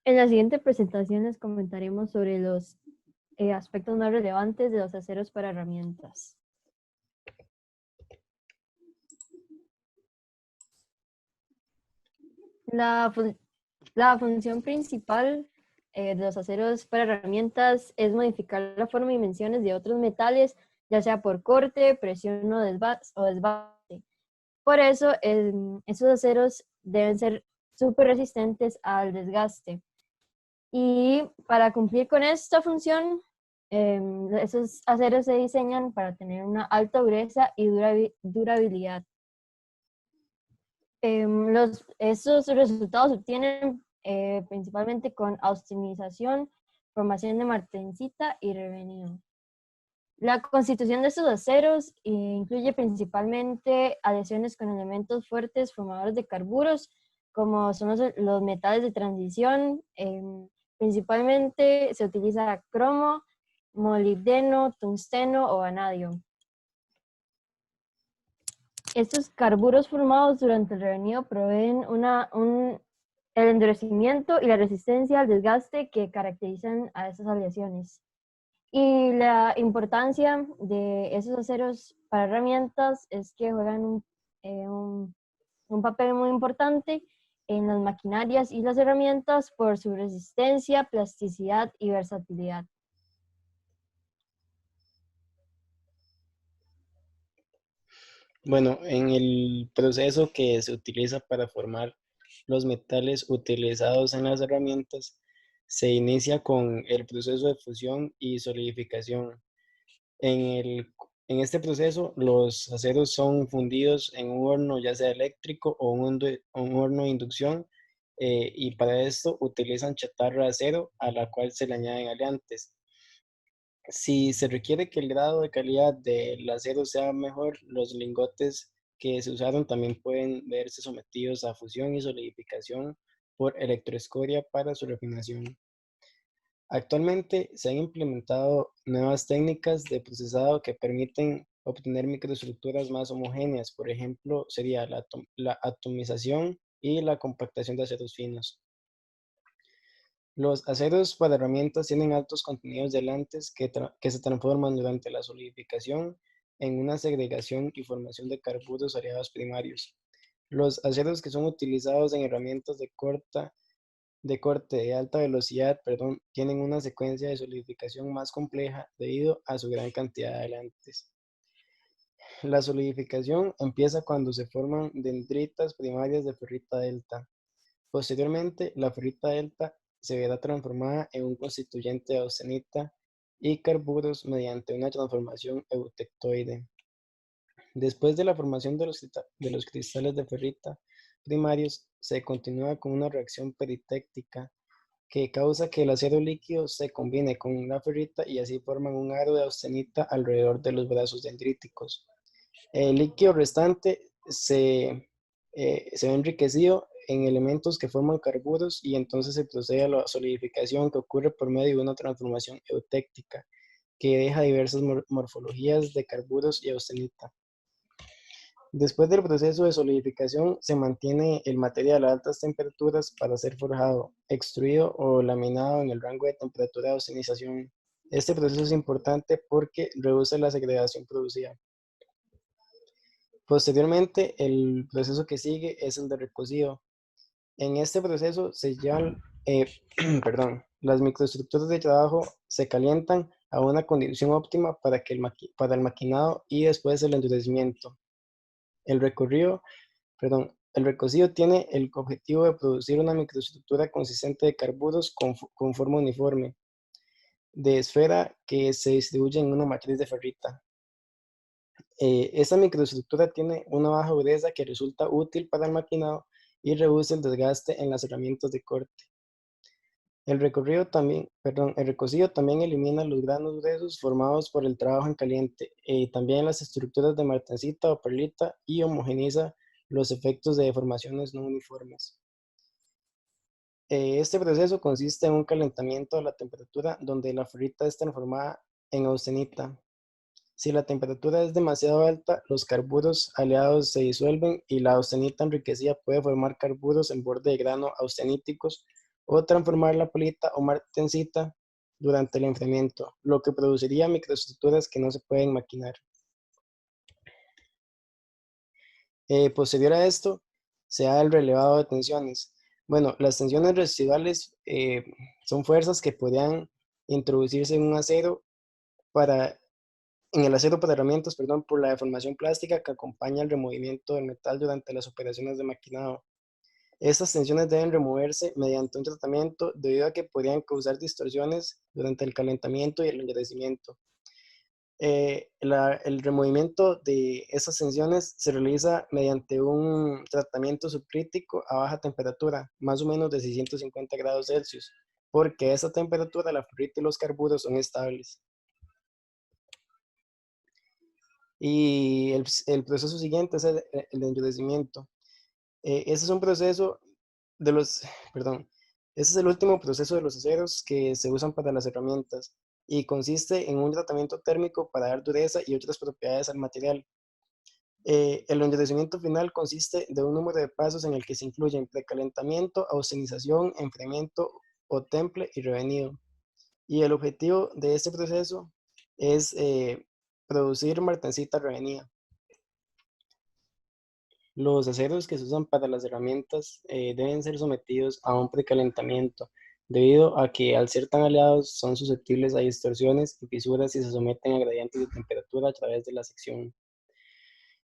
En la siguiente presentación les comentaremos sobre los aspectos más relevantes de los aceros para herramientas. La función principal de los aceros para herramientas es modificar la forma y dimensiones de otros metales, ya sea por corte, presión o desbaste. Por eso, esos aceros deben ser súper resistentes al desgaste. Y para cumplir con esta función, esos aceros se diseñan para tener una alta dureza y durabilidad. Esos resultados se obtienen principalmente con austinización, formación de martensita y revenido. La constitución de estos aceros incluye principalmente adhesiones con elementos fuertes formadores de carburos, como son los metales de transición. Principalmente se utiliza cromo, molibdeno, tungsteno o vanadio. Estos carburos formados durante el revenido proveen el endurecimiento y la resistencia al desgaste que caracterizan a estas aleaciones. Y la importancia de esos aceros para herramientas es que juegan un papel muy importante en las maquinarias y las herramientas por su resistencia, plasticidad y versatilidad. Bueno, en el proceso que se utiliza para formar los metales utilizados en las herramientas, se inicia con el proceso de fusión y solidificación. En este proceso, los aceros son fundidos en un horno, ya sea eléctrico o un horno de inducción, y para esto utilizan chatarra de acero a la cual se le añaden aleantes. Si se requiere que el grado de calidad del acero sea mejor, los lingotes que se usaron también pueden verse sometidos a fusión y solidificación por electroescoria para su refinación. Actualmente se han implementado nuevas técnicas de procesado que permiten obtener microestructuras más homogéneas. Por ejemplo, sería la atomización y la compactación de aceros finos. Los aceros para herramientas tienen altos contenidos de alantes que se transforman durante la solidificación en una segregación y formación de carburos aliados primarios. Los aceros que son utilizados en herramientas de corte de alta velocidad, perdón, tienen una secuencia de solidificación más compleja debido a su gran cantidad de alantes. La solidificación empieza cuando se forman dendritas primarias de ferrita delta. Posteriormente, la ferrita delta se verá transformada en un constituyente de austenita y carburos mediante una transformación eutectoide. Después de la formación de los cristales de ferrita primarios, se continúa con una reacción peritéctica que causa que el acero líquido se combine con la ferrita y así forman un aro de austenita alrededor de los brazos dendríticos. El líquido restante se ve enriquecido en elementos que forman carburos y entonces se procede a la solidificación que ocurre por medio de una transformación eutéctica que deja diversas morfologías de carburos y austenita. Después del proceso de solidificación se mantiene el material a altas temperaturas para ser forjado, extruido o laminado en el rango de temperatura de austenización. Este proceso es importante porque reduce la segregación producida. Posteriormente, el proceso que sigue es el de recocido. En este proceso se llevan, las microestructuras de trabajo se calientan a una condición óptima para el maquinado y después el endurecimiento. El recorrido, el recocido tiene el objetivo de producir una microestructura consistente de carburos con forma uniforme, de esfera que se distribuye en una matriz de ferrita. Esta microestructura tiene una baja dureza que resulta útil para el maquinado y reduce el desgaste en las herramientas de corte. El recocido también elimina los granos gruesos formados por el trabajo en caliente, también las estructuras de martensita o perlita y homogeneiza los efectos de deformaciones no uniformes. Este proceso consiste en un calentamiento a la temperatura donde la ferrita es transformada en austenita. Si la temperatura es demasiado alta, los carburos aliados se disuelven y la austenita enriquecida puede formar carburos en borde de grano austeníticos o transformar la polita o martensita durante el enfriamiento, lo que produciría microestructuras que no se pueden maquinar. Posterior a esto, se da el relevado de tensiones. Bueno, las tensiones residuales son fuerzas que podrían introducirse en un acero en el acero para herramientas, perdón, por la deformación plástica que acompaña el removimiento del metal durante las operaciones de maquinado. Estas tensiones deben removerse mediante un tratamiento debido a que podrían causar distorsiones durante el calentamiento y el endurecimiento. El removimiento de esas tensiones se realiza mediante un tratamiento subcrítico a baja temperatura, más o menos de 650 grados Celsius, porque a esa temperatura la ferrita y los carburos son estables. Y el proceso siguiente es el endurecimiento. Ese es un proceso de los, perdón, ese es el último proceso de los aceros que se usan para las herramientas y consiste en un tratamiento térmico para dar dureza y otras propiedades al material. El endurecimiento final consiste de un número de pasos en el que se incluyen precalentamiento, auxinización, enfriamiento o temple y revenido. Y el objetivo de este proceso es producir martensita revenida. Los aceros que se usan para las herramientas deben ser sometidos a un precalentamiento, debido a que al ser tan aleados son susceptibles a distorsiones y fisuras si se someten a gradientes de temperatura a través de la sección.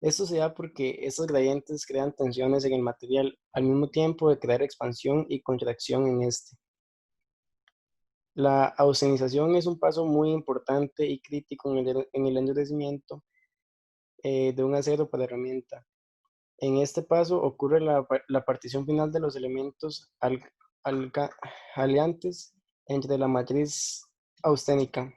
Esto se da porque estos gradientes crean tensiones en el material, al mismo tiempo de crear expansión y contracción en este. La auxinización es un paso muy importante y crítico en el endurecimiento de un acero para herramienta. En este paso ocurre la partición final de los elementos aliantes entre la matriz austénica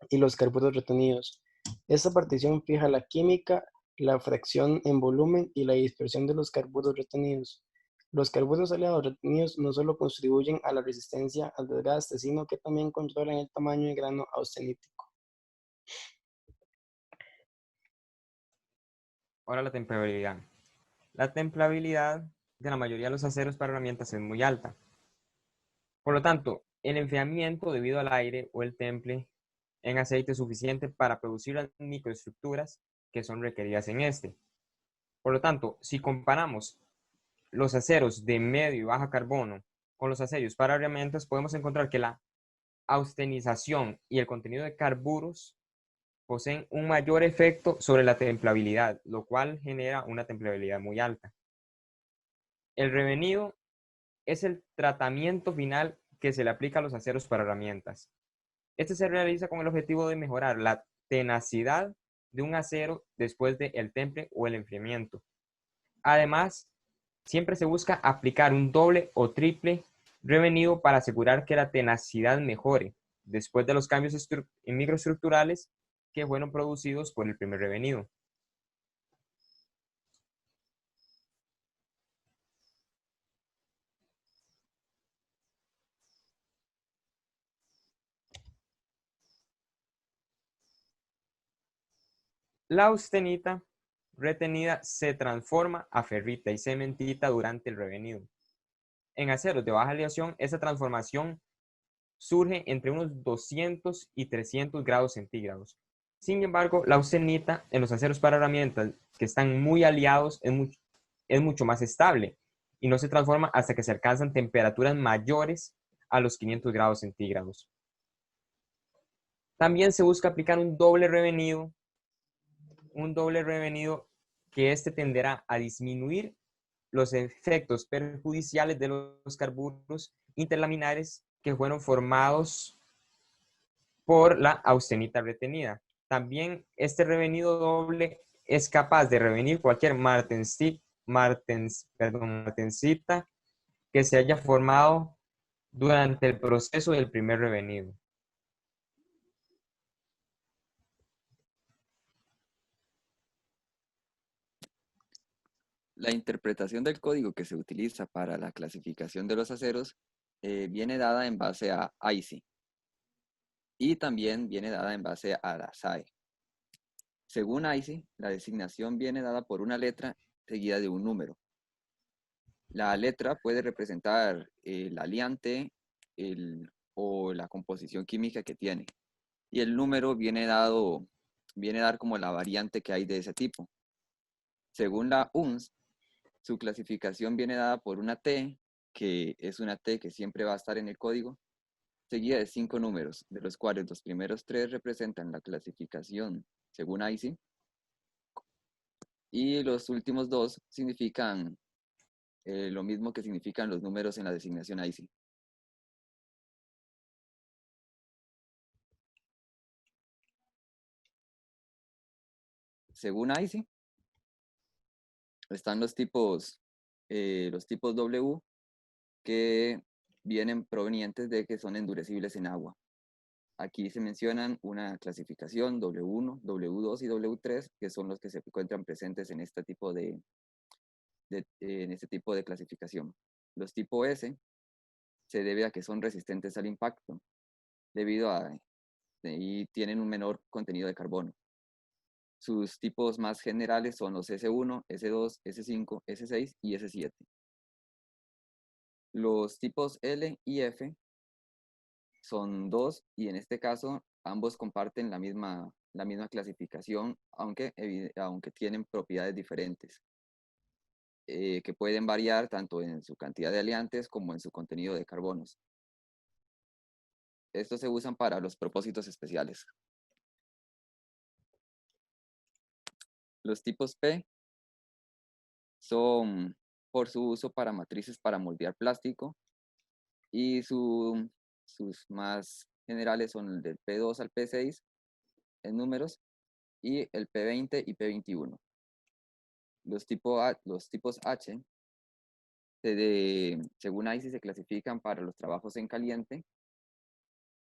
y los carburos retenidos. Esta partición fija la química, la fracción en volumen y la dispersión de los carburos retenidos. Los carburos aliados retenidos no solo contribuyen a la resistencia al desgaste, sino que también controlan el tamaño de grano austenítico. Ahora la templabilidad. La templabilidad de la mayoría de los aceros para herramientas es muy alta. Por lo tanto, el enfriamiento debido al aire o el temple en aceite es suficiente para producir las microestructuras que son requeridas en este. Por lo tanto, si comparamos los aceros de medio y baja carbono con los aceros para herramientas, podemos encontrar que la austenización y el contenido de carburos poseen un mayor efecto sobre la templabilidad, lo cual genera una templabilidad muy alta. El revenido es el tratamiento final que se le aplica a los aceros para herramientas. Este se realiza con el objetivo de mejorar la tenacidad de un acero después del temple o el enfriamiento. Además, siempre se busca aplicar un doble o triple revenido para asegurar que la tenacidad mejore después de los cambios microestructurales que fueron producidos por el primer revenido. La austenita retenida se transforma a ferrita y cementita durante el revenido. En aceros de baja aleación, esa transformación surge entre unos 200 y 300 grados centígrados. Sin embargo, la austenita en los aceros para herramientas que están muy aliados es mucho más estable y no se transforma hasta que se alcanzan temperaturas mayores a los 500 grados centígrados. También se busca aplicar un doble revenido que este tenderá a disminuir los efectos perjudiciales de los carburos interlaminares que fueron formados por la austenita retenida. También este revenido doble es capaz de revenir cualquier martensita que se haya formado durante el proceso del primer revenido. La interpretación del código que se utiliza para la clasificación de los aceros viene dada en base a IC y también viene dada en base a la SAE. Según IC, la designación viene dada por una letra seguida de un número. La letra puede representar el aliante o la composición química que tiene. Y el número viene a dar como la variante que hay de ese tipo. Según la UNS, su clasificación viene dada por una T, que es una T que siempre va a estar en el código, seguida de 5 números, de los cuales los primeros 3 representan la clasificación según IC, y los últimos 2 significan lo mismo que significan los números en la designación IC. Según IC, están los tipos W, que vienen provenientes de que son endurecibles en agua. Aquí se mencionan una clasificación W1, W2 y W3, que son los que se encuentran presentes en este tipo de clasificación. Los tipo S se debe a que son resistentes al impacto, debido a y tienen un menor contenido de carbono. Sus tipos más generales son los S1, S2, S5, S6 y S7. Los tipos L y F son 2 y en este caso ambos comparten la misma clasificación, aunque tienen propiedades diferentes, que pueden variar tanto en su cantidad de aliantes como en su contenido de carbonos. Estos se usan para los propósitos especiales. Los tipos P son por su uso para matrices para moldear plástico, y sus más generales son el del P2 al P6 en números, y el P20 y P21. Los tipos H, según ICE, se clasifican para los trabajos en caliente,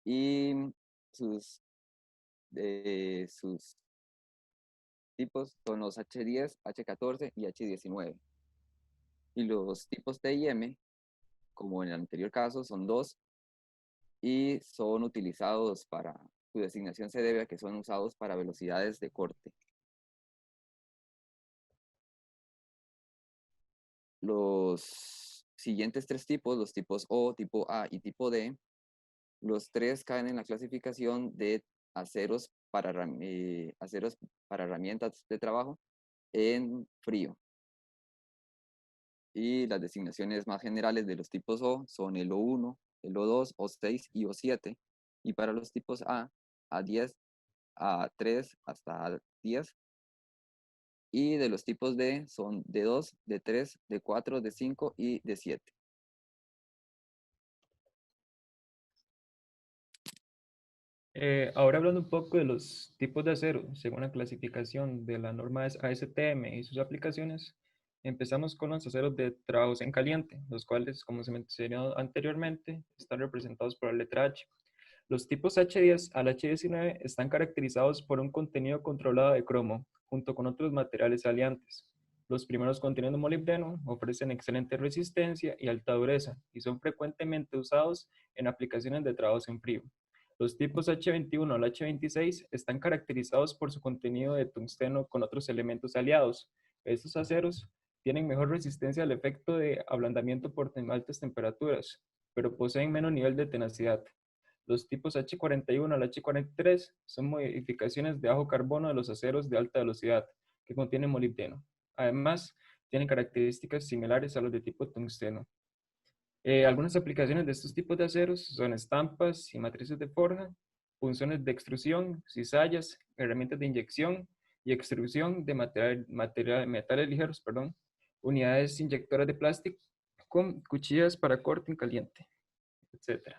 y sus tipos son los H10, H14 y H19. Y los tipos T y M, como en el anterior caso, son 2 y son utilizados su designación se debe a que son usados para velocidades de corte. Los siguientes 3 tipos, los tipos O, tipo A y tipo D, los 3 caen en la clasificación de aceros para herramientas de trabajo en frío. Y las designaciones más generales de los tipos O son el O1, el O2, O6 y O7. Y para los tipos A, A10, A3 hasta A10. Y de los tipos D son D2, D3, D4, D5 y D7. Ahora hablando un poco de los tipos de acero, según la clasificación de la norma ASTM y sus aplicaciones, empezamos con los aceros de trabajos en caliente, los cuales, como se mencionó anteriormente, están representados por la letra H. Los tipos H10 al H19 están caracterizados por un contenido controlado de cromo, junto con otros materiales aliantes. Los primeros conteniendo molibdeno ofrecen excelente resistencia y alta dureza, y son frecuentemente usados en aplicaciones de trabajos en frío. Los tipos H21 al H26 están caracterizados por su contenido de tungsteno con otros elementos aliados. Estos aceros tienen mejor resistencia al efecto de ablandamiento por altas temperaturas, pero poseen menos nivel de tenacidad. Los tipos H41 al H43 son modificaciones de bajo carbono de los aceros de alta velocidad que contienen molibdeno. Además, tienen características similares a los de tipo tungsteno. Algunas aplicaciones de estos tipos de aceros son estampas y matrices de forja, funciones de extrusión, cizallas, herramientas de inyección y extrusión de metales ligeros, unidades inyectoras de plástico, con cuchillas para corte en caliente, etc.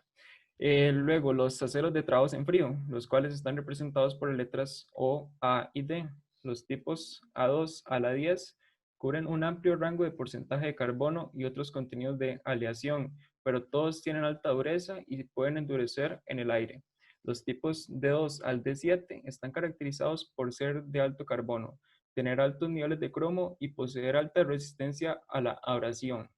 Luego, los aceros de trabajos en frío, los cuales están representados por las letras O, A y D. Los tipos A2 a la 10 cubren un amplio rango de porcentaje de carbono y otros contenidos de aleación, pero todos tienen alta dureza y pueden endurecer en el aire. Los tipos D2 al D7 están caracterizados por ser de alto carbono, tener altos niveles de cromo y poseer alta resistencia a la abrasión.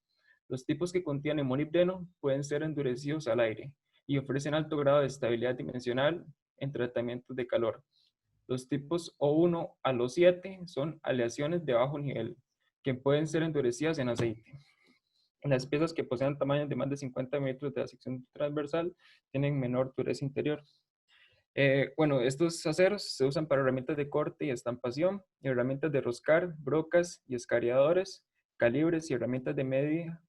Los tipos que contienen molibdeno pueden ser endurecidos al aire y ofrecen alto grado de estabilidad dimensional en tratamientos de calor. Los tipos O1 a O7 son aleaciones de bajo nivel, que pueden ser endurecidas en aceite. Las piezas que posean tamaños de más de 50 metros de la sección transversal tienen menor dureza interior. Bueno, estos aceros se usan para herramientas de corte y estampación, herramientas de roscar, brocas y escariadores, calibres y herramientas de medida,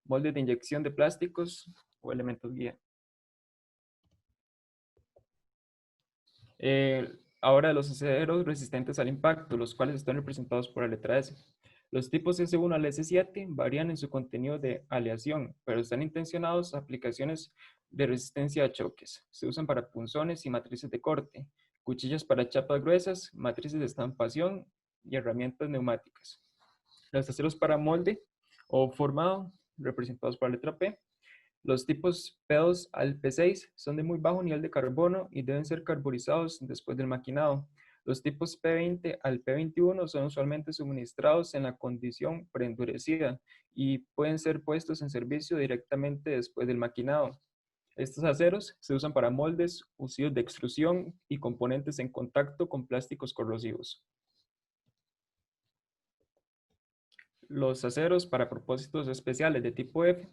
moldes de inyección de plásticos o elementos guía. Ahora los aceros resistentes al impacto, los cuales están representados por la letra S. Los tipos S1 al S7 varían en su contenido de aleación, pero están intencionados a aplicaciones de resistencia a choques. Se usan para punzones y matrices de corte, cuchillas para chapas gruesas, matrices de estampación y herramientas neumáticas. Los aceros para molde o formado, representados por la letra P. Los tipos P2 al P6 son de muy bajo nivel de carbono y deben ser carburizados después del maquinado. Los tipos P20 al P21 son usualmente suministrados en la condición preendurecida y pueden ser puestos en servicio directamente después del maquinado. Estos aceros se usan para moldes, usidos de extrusión y componentes en contacto con plásticos corrosivos. Los aceros para propósitos especiales de tipo F.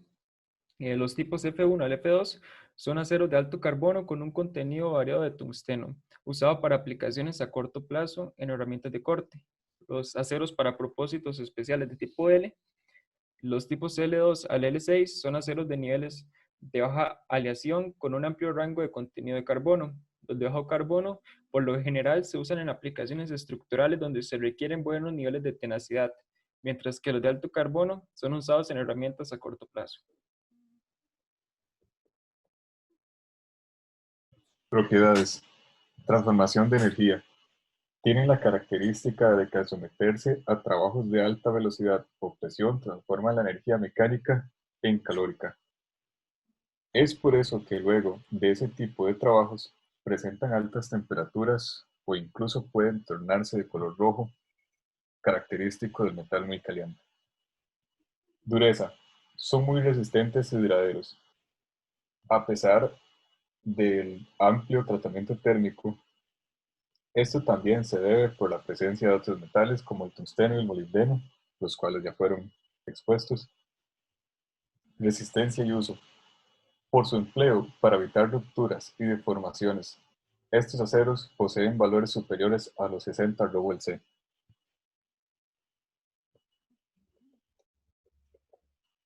Los tipos F1 al F2 son aceros de alto carbono con un contenido variado de tungsteno, usado para aplicaciones a corto plazo en herramientas de corte. Los aceros para propósitos especiales de tipo L. Los tipos L2 al L6 son aceros de niveles de baja aleación con un amplio rango de contenido de carbono. Los de bajo carbono, por lo general, se usan en aplicaciones estructurales donde se requieren buenos niveles de tenacidad, mientras que los de alto carbono son usados en herramientas a corto plazo. Propiedades. Transformación de energía. Tienen la característica de que al someterse a trabajos de alta velocidad o presión transforman la energía mecánica en calórica. Es por eso que luego de ese tipo de trabajos presentan altas temperaturas o incluso pueden tornarse de color rojo, característico del metal muy caliente. Dureza. Son muy resistentes y duraderos. A pesar del amplio tratamiento térmico, esto también se debe por la presencia de otros metales como el tungsteno y el molibdeno, los cuales ya fueron expuestos. Resistencia y uso. Por su empleo para evitar rupturas y deformaciones, estos aceros poseen valores superiores a los 60 Rowell C.